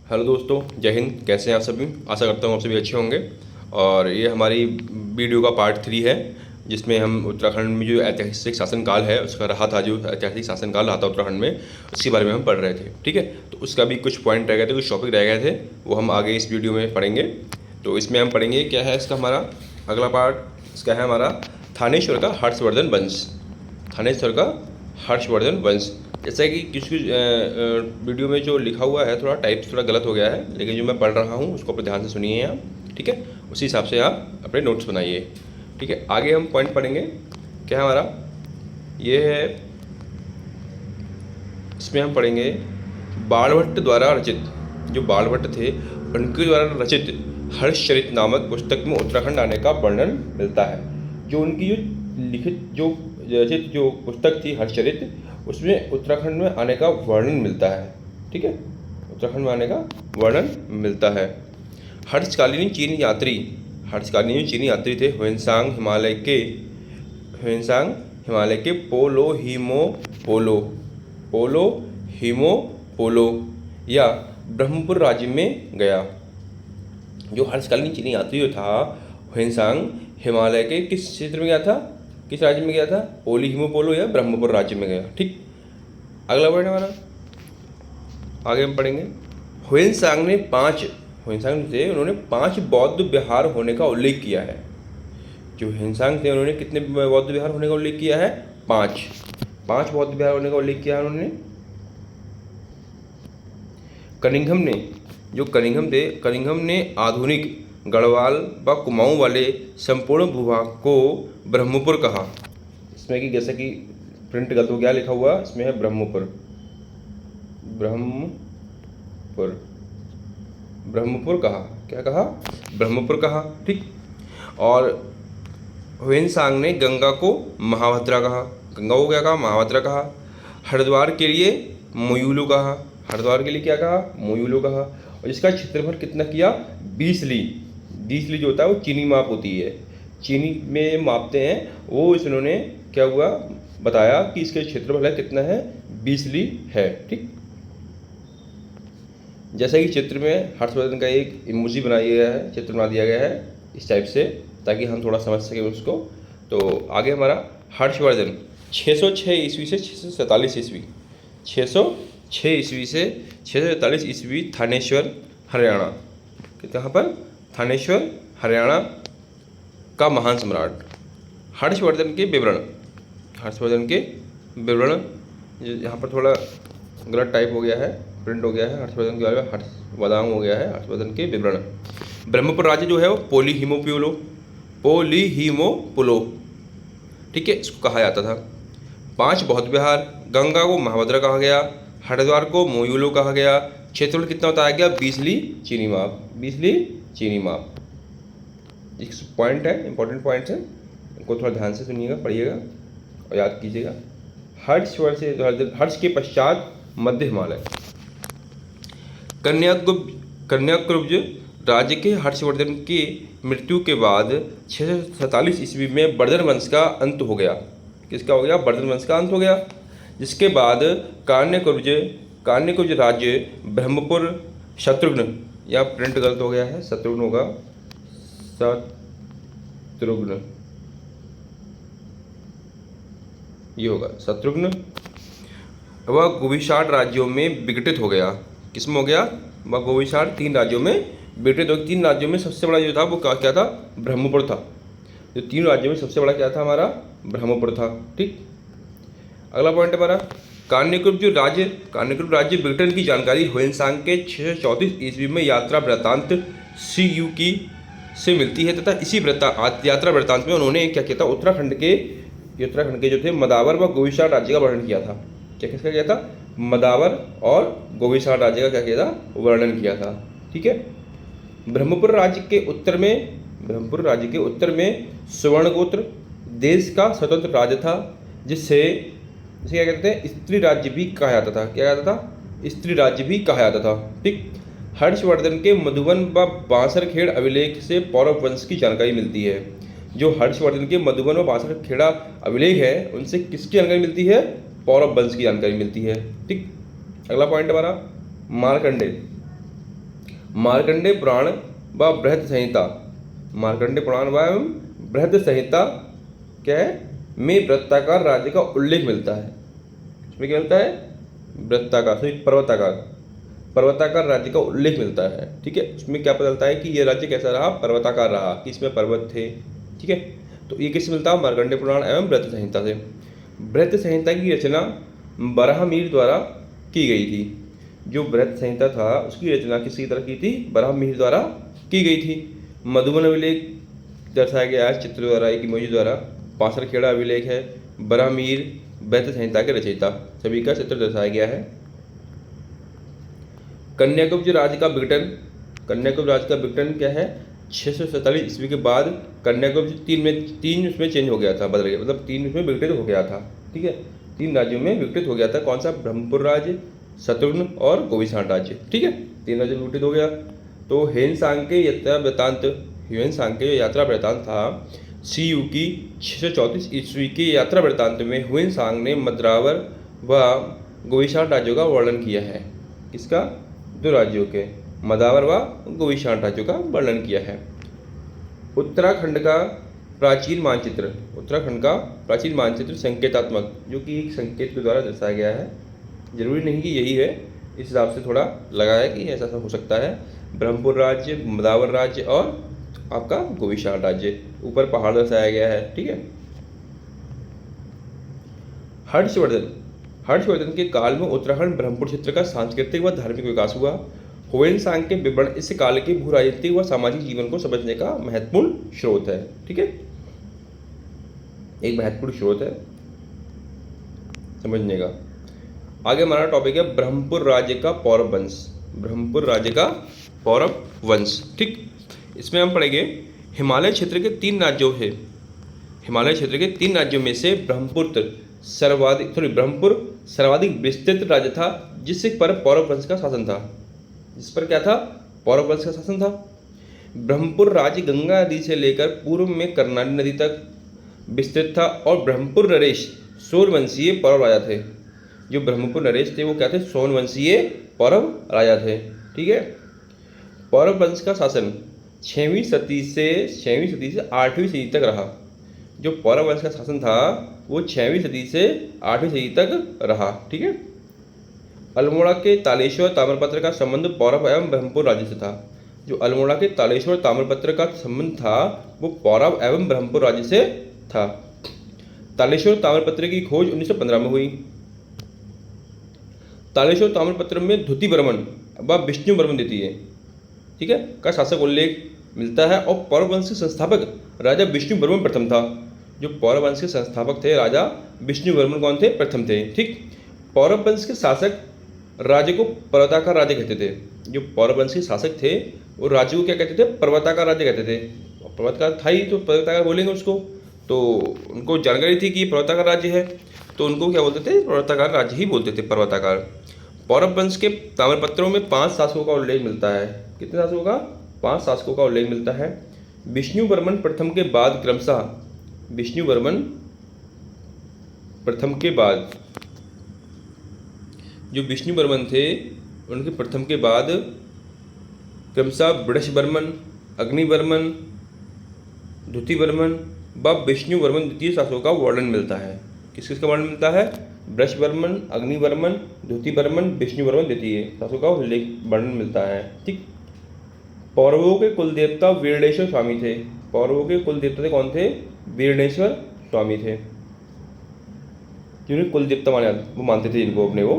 Hello दोस्तों, जय हिंद। कैसे हैं आप सभी? आशा करता हूँ आप सभी अच्छे होंगे। और ये हमारी वीडियो का पार्ट 3 है, जिसमें हम उत्तराखंड में जो ऐतिहासिक शासनकाल है उसका रहा था, जो ऐतिहासिक शासनकाल रहा था उत्तराखंड में, उसके बारे में हम पढ़ रहे थे। ठीक है, तो उसका भी कुछ पॉइंट रह गए थे, कुछ टॉपिक रह गए थे, वो हम आगे इस वीडियो में पढ़ेंगे। तो इसमें हम पढ़ेंगे क्या है इसका हमारा अगला पार्ट। इसका है हमारा थानेश्वर का हर्षवर्धन वंश। थानेश्वर का हर्षवर्धन वंश। जैसा कि कुछ वीडियो में जो लिखा हुआ है थोड़ा टाइप थोड़ा गलत हो गया है, लेकिन जो मैं पढ़ रहा हूँ उसको अपने ध्यान से सुनिए आप। ठीक है, उसी हिसाब से आप अपने नोट्स बनाइए। ठीक है, आगे हम पॉइंट पढ़ेंगे। क्या है हमारा ये है, इसमें हम पढ़ेंगे बाणभट्ट द्वारा रचित, जो बाणभट्ट थे उनके द्वारा रचित हर्षचरित नामक पुस्तक में उत्तराखंड आने का वर्णन मिलता है। जो उनकी जो लिखित जो रचित जो पुस्तक थी हर्षचरित, उसमें उत्तराखंड में आने का वर्णन मिलता है। ठीक है, उत्तराखंड में आने का वर्णन मिलता है। हर्षकालीन चीनी यात्री, हर्षकालीन चीनी यात्री थे ह्वेनसांग हिमालय के पोलो हीमो पोलो या ब्रह्मपुर राज्य में गया। जो हर्षकालीन चीनी यात्री जो था ह्वेनसांग हिमालय के किस क्षेत्र में गया था, किस राज्य में गया था? पोली हिमोपोलो या ब्रह्मपुर राज्य में गया। ठीक, अगला वर्ड हमारा आगे हम पढ़ेंगे। ह्वेनसांग थे उन्होंने 5 बौद्ध विहार होने का उल्लेख किया है। जो ह्वेनसांग थे उन्होंने कितने बौद्ध विहार होने का उल्लेख किया है? 5 बौद्ध विहार होने का उल्लेख किया है उन्होंने। कनिंघम ने आधुनिक गढ़वाल व कुमाऊं वाले संपूर्ण भूभाग को ब्रह्मपुर कहा। इसमें कि जैसे कि प्रिंट गलत हो गया, लिखा हुआ इसमें है ब्रह्मपुर कहा। क्या कहा? ब्रह्मपुर कहा। ठीक, और ह्वेनसांग ने गंगा को महाभद्रा कहा। गंगा को क्या कहा? महाभद्रा कहा। हरिद्वार के लिए मोयुलू कहा। हरिद्वार के लिए क्या कहा? मोयुलू कहा। और इसका क्षेत्रफल कितना किया? 20 ली। 20 ली जो होता है वो चीनी माप होती है, चीनी में मापते हैं वो। इन्होंने क्या हुआ बताया कि इसका क्षेत्रफल है कितना है? 20 ली है। ठीक, जैसा कि चित्र में हर्षवर्धन का एक इमोजी बनाया गया है, चित्र बना दिया गया है इस टाइप से, ताकि हम थोड़ा समझ सकें उसको। तो आगे हमारा हर्षवर्धन 606 ईस्वी से 647 ईस्वी, 606 ईस्वी से 647 ईस्वी, थानेश्वर हरियाणा। कहाँ पर? थानेश्वर हरियाणा का महान सम्राट। हर्षवर्धन के विवरण यहाँ पर थोड़ा गलत टाइप हो गया है, प्रिंट हो गया है। हर्षवर्धन के बारे में हर्षवर्धन हो गया है। हर्षवर्धन के विवरण। ब्रह्मपुर राज्य जो है वो पोली हीमोपोलो, ठीक है, इसको कहा जाता था। 5 बौद्ध विहार, गंगा को महाभद्रा कहा गया, हरिद्वार को मोयुलो कहा गया। क्षेत्रफल कितना बताया गया? 20 ली चीनी माप, 20 ली चीनी माप। इस पॉइंट है, इंपॉर्टेंट पॉइंट्स हैं, इनको थोड़ा ध्यान से सुनिएगा, पढ़िएगा और याद कीजिएगा। हर्ष के पश्चात मध्य हिमालय। कन्याकुब्ज राज्य के हर्षवर्धन की मृत्यु के बाद 647 ईस्वी में वर्धन वंश का अंत हो गया। किसका हो गया? वर्धन वंश का अंत हो गया। जिसके बाद कान्यकुब्ज राज्य ब्रह्मपुर शत्रुघ्न, या प्रिंट गलत हो गया है, शत्रुघ्न होगा, शत्रुघ्न ये होगा शत्रुघ्न, वह गोविशाट राज्यों में विघटित हो गया। किसमें हो गया? वह गोविशाट 3 राज्यों में विघटित हो। 3 राज्यों में सबसे बड़ा जो था वो क्या था? ब्रह्मपुर था। जो 3 राज्यों में सबसे बड़ा क्या था? हमारा ब्रह्मपुर था। ठीक, अगला पॉइंट हमारा कान्यकुब्ज राज्य विघटन की जानकारी ह्वेनसांग के 634 ईस्वी में यात्रा वृत्तांत CU से मिलती है, तथा इसी यात्रा वृत्तांत में उन्होंने क्या किया था? उत्तराखंड के जो थे मदावर व गोविशाट राज्य का वर्णन किया था। क्या किसका किया था? मदावर और गोविशाट राज्य का क्या किया था? वर्णन किया था। ठीक है, ब्रह्मपुर राज्य के उत्तर में सुवर्णगोत्र देश का स्वतंत्र राज्य था, जिसे क्या कहते हैं? स्त्री राज्य भी कहा जाता था। क्या कहता था? स्त्री राज्य भी कहा जाता था। ठीक, हर्षवर्धन के मधुबन व बांसरखेड़ अभिलेख से पौरव वंश की जानकारी मिलती है। जो हर्षवर्धन के मधुबन व बांसरखेड़ा अभिलेख है उनसे किसकी जानकारी मिलती है? पौरव वंश की जानकारी मिलती है। ठीक, अगला पॉइंट हमारा मार्कंडेय। मार्कंडेय पुराण व बृहद संहिता, मार्कंडेय पुराण व बृहद संहिता क्या है में वृत्ताकार राज्य का उल्लेख मिलता है। इसमें क्या मिलता है? वृत्ताकार सॉरी पर्वताकार राज्य का उल्लेख मिलता है। ठीक है, उसमें क्या पता चलता है कि यह राज्य कैसा रहा? पर्वताकार रहा, कि इसमें पर्वत थे। ठीक है, तो ये किससे मिलता है? मार्कंडेय पुराण एवं बृहद संहिता से। बृहद संहिता की रचना बराहमीर द्वारा की गई थी। जो बृहद संहिता था उसकी रचना किसकी तरह की थी? बराहमीर द्वारा की गई थी। मधुबन अभिलेख दर्शाया गया है चित्र द्वारा, एक इमोजी द्वारा। पासरखेड़ा अभिलेख है। बराहमीर बृहद संहिता के रचयिता, सभी का चित्र दर्शाया गया है। कन्याकुब्ज राज्य का विघटन, कन्याकुब्ज राज्य का विघटन क्या है? 647 ईस्वी के बाद कन्याकुब्ज तीन उसमें चेंज हो गया था, बदल गया, मतलब तीन उसमें विघटित हो गया था। ठीक है, 3 राज्यों में विघटित हो गया था। कौन सा? ब्रह्मपुर राज्य, शत्रुघ्न और गोविषाण राज्य। ठीक है, 3 राज्यों में विघटित हो गया। तो ह्वेन-त्सांग के यात्रा वृत्तांत, ह्वेन-त्सांग के यात्रा वृत्तांत था CU की 634 ईस्वी की यात्रा वृत्तांत में ह्वेन-त्सांग ने मद्रावर व गोविषाण राज्यों का वर्णन किया है। किसका? 2 राज्यों के, मदावर व गोविषाण राज्यों का वर्णन किया है। उत्तराखंड का प्राचीन मानचित्र, उत्तराखंड का प्राचीन मानचित्र संकेतात्मक, जो कि एक संकेत के द्वारा दर्शाया गया है। जरूरी नहीं कि यही है, इस हिसाब से थोड़ा लगा है कि ऐसा हो सकता है। ब्रह्मपुर राज्य, मदावर राज्य और आपका गोविषाण राज्य, ऊपर पहाड़ दर्शाया गया है। ठीक है। हर्षवर्धन के काल में उत्तराखंड ब्रह्मपुर क्षेत्र का सांस्कृतिक व धार्मिक विकास हुआ। ह्वेन-त्सांग के विवरण इस काल के भू राजनीतिक व सामाजिक जीवन को समझने का महत्वपूर्ण स्रोत है। ठीक है, एक महत्वपूर्ण स्रोत है समझने का। आगे हमारा टॉपिक है ब्रह्मपुर राज्य का पौरव वंश, ब्रह्मपुर राज्य का पौरव वंश। ठीक, इसमें हम पढ़ेंगे हिमालय क्षेत्र के 3 राज्यों है, हिमालय क्षेत्र के 3 राज्यों में से ब्रह्मपुर सर्वाधिक विस्तृत राज्य था, जिस पर पौरव वंश का शासन था। जिस पर क्या था? पौरव वंश का शासन था। ब्रह्मपुर राज्य गंगा नदी से लेकर पूर्व में कर्नाली नदी तक विस्तृत था और ब्रह्मपुर नरेश सोनवंशीय पौरव राजा थे। जो ब्रह्मपुर नरेश थे वो क्या थे? सोनवंशीय पौरव राजा थे। ठीक है, पौरव वंश का शासन 6वीं सदी से 8वीं सदी तक रहा। जो पौरव वंश का शासन था वो 6वीं सदी से 8वीं सदी तक रहा। ठीक है, अल्मोड़ा के तालेश्वर ताम्रपत्र का संबंध पौरव एवं ब्रह्मपुर राज्य से था। जो अल्मोड़ा के तालेश्वर ताम्रपत्र का संबंध था वो पौरव एवं ब्रह्मपुर राज्य से था। तालेश्वर ताम्रपत्र की खोज 1915 में हुई। तालेश्वर ताम्रपत्र में द्वितीय वर्मन व विष्णु वर्मन द्वितीय, ठीक है, का शासक उल्लेख मिलता है और पौरव वंश के संस्थापक राजा विष्णु वर्मन प्रथम था। जो पौरव वंश के संस्थापक थे राजा विष्णु वर्मन कौन थे? प्रथम थे। ठीक, पौरव वंश के शासक राज्य को पर्वताकार राज्य कहते थे। जो पौरव वंश के शासक थे वो राज्य को क्या कहते थे? पर्वताकार राज्य कहते थे। पर्वतकार था ही तो पर्वताकार बोलेंगे उसको, तो उनको जानकारी थी कि ये पर्वताकार राज्य है, तो उनको क्या बोलते थे? पर्वताकार राज्य ही बोलते थे, पर्वताकार। पौरव वंश के ताम्रपत्रों में 5 शासकों का उल्लेख मिलता है। कितने शासकों का? 5 शासकों का उल्लेख मिलता है। विष्णु वर्मन प्रथम के बाद क्रमशः, विष्णु वर्मन प्रथम के बाद, जो विष्णु वर्मन थे उनके प्रथम के बाद क्रमशः वृषवर्मन, अग्निवर्मन, द्वितीयवर्मन व विष्णु वर्मन द्वितीय शासकों का वर्णन मिलता है। किस किस का वर्णन मिलता है? वृषवर्मन, अग्निवर्मन, द्वितीयवर्मन, विष्णुवर्मन द्वितीय शासकों का उल्लेख वर्णन मिलता है। ठीक, पौरवों के कुलदेवता वीरणेश्वर स्वामी थे। पौरवों के कुलदेवता थे कौन थे? वीरणेश्वर स्वामी थे, जिन्हें कुलदेवता वो मानते थे इनको अपने। वो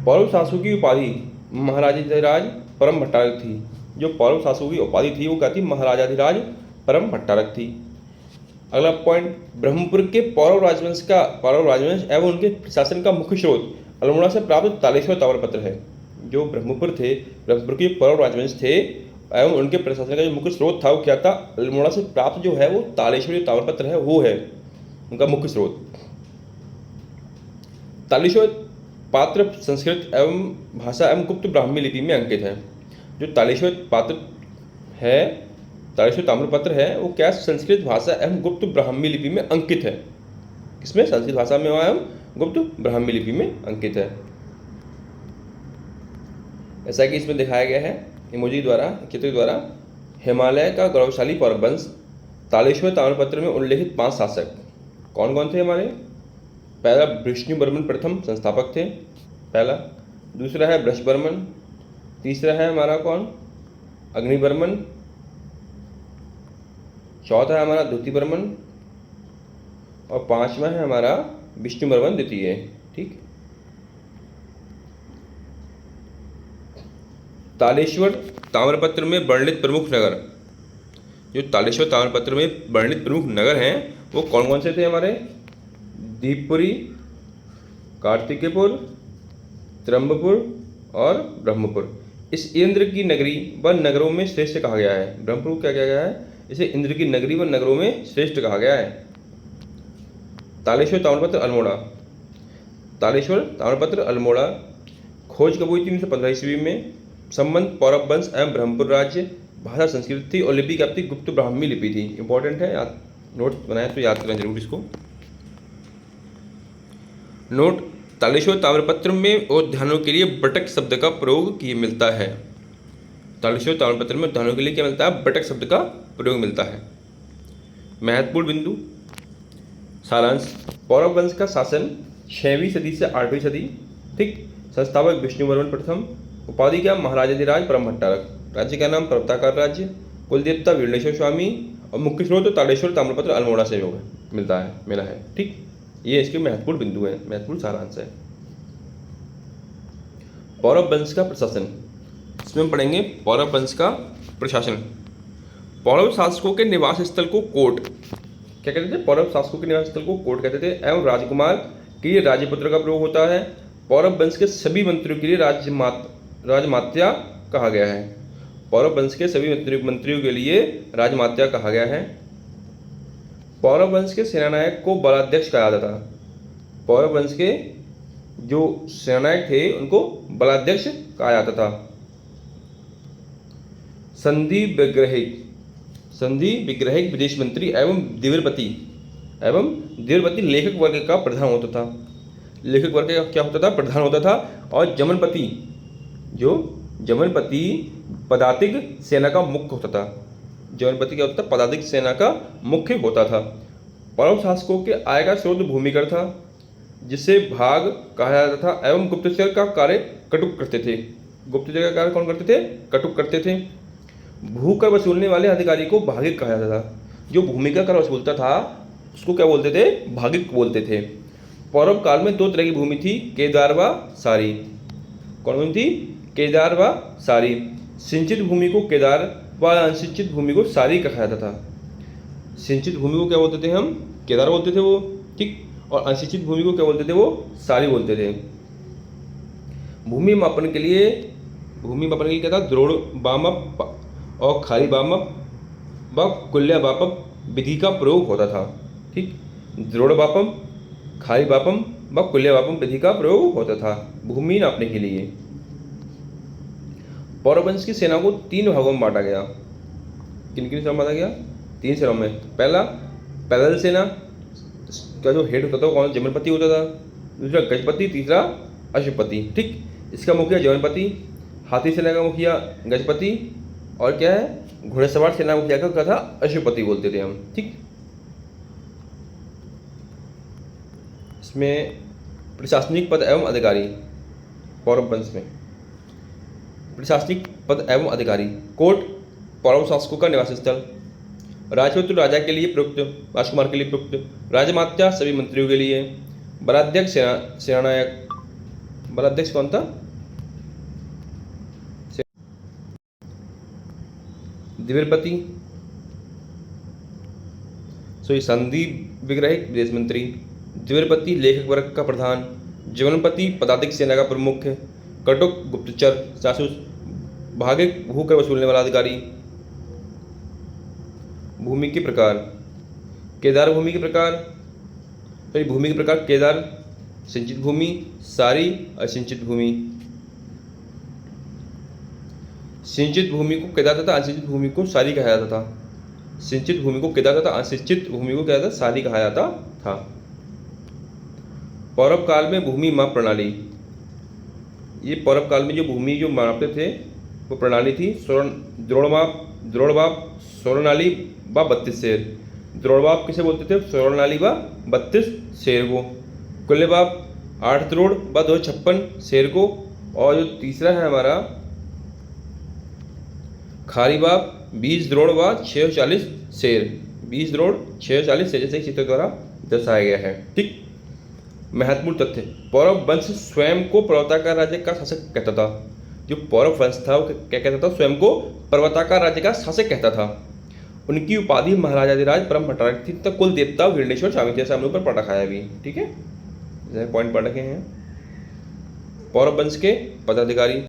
पौरव शासकों की उपाधि महाराजाधिराज परम भट्टारक थी। जो पौरव शासकों की उपाधि थी वो क्या थी? महाराजाधिराज परम भट्टारक थी। अगला पॉइंट, ब्रह्मपुर के पौरव राजवंश एवं उनके प्रशासन का मुख्य स्रोत अल्मोड़ा से प्राप्त तालेश्वर ताम्रपत्र है। जो ब्रह्मपुर थे, ब्रह्मपुर के पौरव राजवंश थे एवं उनके प्रशासन का जो मुख्य स्रोत था वो क्या था? अल्मोड़ा से प्राप्त जो है वो तालेश्वरी ताम्रपत्र है, वो है उनका मुख्य स्रोत। तालेश्वर पात्र संस्कृत एवं भाषा एवं गुप्त ब्राह्मी लिपि में अंकित है। जो तालेश्वर पात्र है, तालेश्वर ताम्रपत्र है, वो क्या? संस्कृत भाषा एवं गुप्त ब्राह्मी लिपि में अंकित है। किसमें? संस्कृत भाषा में एवं गुप्त ब्राह्मी लिपि में अंकित है। ऐसा कि इसमें दिखाया गया है इमोजी द्वारा, चित्र के द्वारा। हिमालय का गौरवशाली पौरवंश, तालेश्वर ताम्रपत्र में उल्लेखित 5 शासक कौन कौन थे हमारे? पहला विष्णुवर्मन प्रथम संस्थापक थे, पहला। दूसरा है वृषवर्मन। तीसरा है हमारा कौन? अग्निवर्मन। चौथा है हमारा द्वितीयवर्मन। और 5वां है हमारा विष्णुवर्मन द्वितीय। ठीक। तालेश्वर ताम्रपत्र में वर्णित प्रमुख नगर, जो तालेश्वर ताम्रपत्र में वर्णित प्रमुख नगर हैं वो कौन कौन से थे हमारे? दीपपुरी, कार्तिकेयपुर, त्रंबपुर और ब्रह्मपुर। इस इंद्र की नगरी व नगरों में श्रेष्ठ कहा गया है। ब्रह्मपुर को क्या कहा गया है? इसे इंद्र की नगरी व नगरों में श्रेष्ठ कहा गया है। तालेश्वर ताम्रपत्र अल्मोड़ा। तालेश्वर ताम्रपत्र अल्मोड़ा खोज कब हुई थी? 1915 ईस्वी में। संबंध पौरव वंश एवं ब्रह्मपुर राज्य। भाषा संस्कृत थी और लिपि क्या थी? गुप्त ब्राह्मी लिपि थी। इंपॉर्टेंट है, याद नोट बनाए तो याद करें जरूर इसको। नोट, तालेश्वर ताम्रपत्र में उद्यानों के लिए बटक शब्द का प्रयोग किए मिलता है। तालेश्वर ताम्रपत्र में उद्यानों के लिए क्या मिलता है? बटक शब्द का प्रयोग मिलता है। महत्वपूर्ण बिंदु, सारांश, पौरव वंश का शासन 6वीं सदी से 8वीं सदी। ठीक। संस्थापक विष्णुवर्मन प्रथम। उपाधि क्या? महाराजाधिराज परम भट्टारक। राज्य का नाम पर्वताकार राज्य। कुल देवता वीरनेश्वर स्वामी। और मुख्य स्रोत तो तालेश्वर ताम्रपत्र अल्मोड़ा से मिला है। ठीक। ये इसके महत्वपूर्ण बिंदु है, महत्वपूर्ण सारांश है। पौरव वंश का प्रशासन, इसमें हम पढ़ेंगे पौरव वंश का प्रशासन। पौरव शासकों के निवास स्थल को कोट क्या कहते थे? पौरव शासकों के निवास स्थल को कोट कहते थे। एवं राजकुमार के लिए राजपुत्र का प्रयोग होता है। पौरव वंश के सभी मंत्रियों के लिए राजमात्या कहा गया है। पौरव वंश के सभी मंत्रियों के लिए राजमात्या कहा गया है। पौरव वंश के सेनानायक को बलाध्यक्ष कहा जाता था। पौरव वंश के जो सेनानायक थे उनको बलाध्यक्ष कहा जाता था। संधि विग्रहिक विदेश मंत्री एवं द्विवर्पति लेखक वर्ग का प्रधान होता था। लेखक वर्ग का क्या होता था? प्रधान होता था। और जमनपति पदातिक सेना का मुख्य होता था। जमनपति क्या होता था? पदातिक सेना का मुख्य होता था। पौरव शासकों के आय का स्रोत भूमिकर था, जिसे भाग कहा जाता था। एवं गुप्तचर का कार्य कटुक करते थे। गुप्तचर का कार्य कौन करते थे? कटुक करते थे। भूकर वसूलने वाले अधिकारी को भागिक कहा जाता था। जो भूमि का कर वसूलता था उसको क्या बोलते थे? भागिक बोलते थे। पौरव काल में 2 तरह की भूमि थी, केदार व सारी। कौन थी? केदार व सारी। सिंचित भूमि को केदार व असिंचित भूमि को सारी कहा जाता था। सिंचित भूमि को क्या बोलते थे हम? केदार बोलते थे वो। ठीक। और असिंचित भूमि को क्या बोलते थे? वो सारी बोलते थे। भूमि मापन के लिए क्या था? द्रोण वामप और खाली वामप व कुल्य वापप विधि का प्रयोग होता था। ठीक। द्रोण वापम, खाली वापम व कुल्य वापम विधि का प्रयोग होता था भूमि नापने के लिए। पौरव वंश की सेना को 3 भागों में बांटा गया। किन किन सेना में बांटा गया? 3 सेनाओं में। पहला पैदल सेना का जो हेड होता था वो कौन? जमनपति होता था। दूसरा गजपति, तीसरा अश्वपति। ठीक। इसका मुखिया जमनपति, हाथी सेना का मुखिया गजपति, और क्या है? घोड़सवार सेना मुखिया का क्या था? अश्वपति बोलते थे हम। ठीक। इसमें प्रशासनिक पद एवं अधिकारी, पौरव वंश में प्रशासनिक पद एवं अधिकारी। कोट, पौरव शासकों का निवास स्थल। राजपुत्र राजा के लिए प्रयुक्त, राजकुमार के लिए प्रयुक्त। राजमात्या सभी मंत्रियों के लिए। बलाध्यक्ष सेनानायक। बलाध्यक्ष कौन था? द्विवर्पति। संधि विग्रहिक विदेश मंत्री। द्विवर्पति लेखक वर्ग का प्रधान। जमनपति पदातिक सेना का प्रमुख। कटुक गुप्तचर जासूस। भागिक भूकर वसूलने वाला अधिकारी। भूमि के प्रकार, केदार भूमि के प्रकार, केदार, सिंचित भूमि, सारी, असिंचित भूमि। सिंचित भूमि को केदार तथा असिंचित भूमि को सारी कहा जाता था। सिंचित भूमि को केदार तथा असिंचित भूमि को क्या था? सारी कहा जाता था। पौरव काल में भूमि माप प्रणाली। ये पौरव काल में जो भूमि जो मापते थे वो प्रणाली थी द्रोणवाप स्वरनाली व 32 शेर। द्रोणवाप किसे बोलते थे? स्वरनाली व 32 शेर को। कुल्लवाप 8 द्रोण व 256 शेर को। और जो तीसरा है हमारा खारीबाप 20 द्रोण व 640 शेर। 20 द्रोण 640 शेर जैसे चित्र द्वारा दर्शाया गया है। ठीक। महत्वपूर्ण तथ्य, पौरव वंश स्वयं को पर्वताकार राज्य का शासक कहता था। जो पौरव वंश था वो क्या कहता था? स्वयं को पर्वताकार राज्य का शासक कहता था। उनकी उपाधि महाराजाधिराज परम भट्टारक थी तथा कुल देवता वीरणेश्वर स्वामी थे। हमने ऊपर पढ़ रखा है अभी। ठीक है, जैसे पॉइंट पढ़ रखे हैं। पौरव वंश के पदाधिकारी